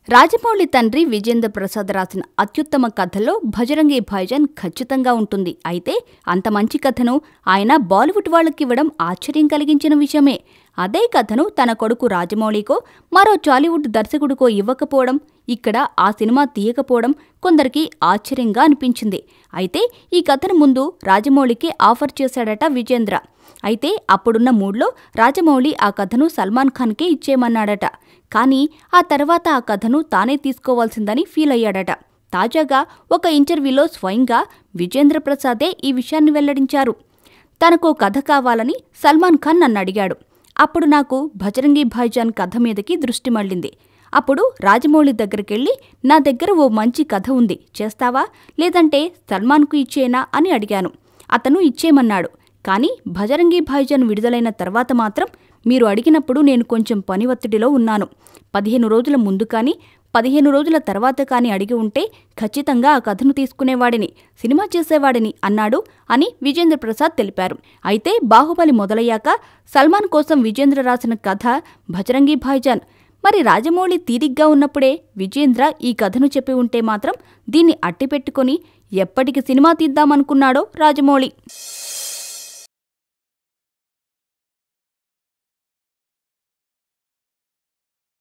రాజమౌళి తండ్రి విజేంద్ర ప్రసాద్ రాసిన అత్యుత్తమ కథల్లో భజరంగి భాయిజాన్ ఖచ్చితంగా ఉంటుంది. అయితే అంత మంచి కథను ఆయన బాలీవుడ్ వాళ్ళకివ్వడం ఆశ్చర్యం కలిగించిన విషయమే. అదే కథను తన కొడుకు రాజమౌళికో మరో టాలీవుడ్ దర్శకుడికో ఇవ్వకపోవడం, ఇక్కడ ఆ సినిమా తీయకపోవడం కొందరికి ఆశ్చర్యంగా అనిపించింది. అయితే ఈ కథను ముందు రాజమౌళికి ఆఫర్ చేశాడట విజేంద్ర. అయితే అప్పుడున్న మూడ్లో రాజమౌళి ఆ కథను సల్మాన్ ఖాన్కే ఇచ్చేయమన్నాడట. కానీ ఆ తర్వాత ఆ కథను తానే తీసుకోవాల్సిందని ఫీల్ అయ్యాడట. తాజాగా ఒక ఇంటర్వ్యూలో స్వయంగా విజేంద్ర ప్రసాదే ఈ విషయాన్ని వెల్లడించారు. తనకో కథ కావాలని సల్మాన్ ఖాన్ నన్ను అడిగాడు. అప్పుడు నాకు భజరంగి భాయిజాన్ కథ మీదకి దృష్టి మళ్ళింది. అప్పుడు రాజమౌళి దగ్గరికెళ్ళి నా దగ్గర ఓ మంచి కథ ఉంది, చేస్తావా, లేదంటే సల్మాన్కు ఇచ్చేనా అని అడిగాను. అతను ఇచ్చేయమన్నాడు. కానీ భజరంగి భాయిజాన్ విడుదలైన తర్వాత మాత్రం మీరు అడిగినప్పుడు నేను కొంచెం పని ఒత్తిడిలో ఉన్నాను. 15 రోజుల ముందు కానీ 15 రోజుల తర్వాత కానీ అడిగి ఉంటే ఖచ్చితంగా ఆ కథను తీసుకునేవాడిని, సినిమా చేసేవాడిని అన్నాడు అని విజేంద్ర ప్రసాద్ తెలిపారు. అయితే బాహుబలి మొదలయ్యాక సల్మాన్ కోసం విజేంద్ర రాసిన కథ భజరంగి భాయిజాన్. మరి రాజమౌళి తీరిగ్గా ఉన్నప్పుడే విజేంద్ర ఈ కథను చెప్పి ఉంటే మాత్రం దీన్ని అట్టిపెట్టుకొని ఎప్పటికి సినిమా తీద్దామనుకున్నాడో రాజమౌళి.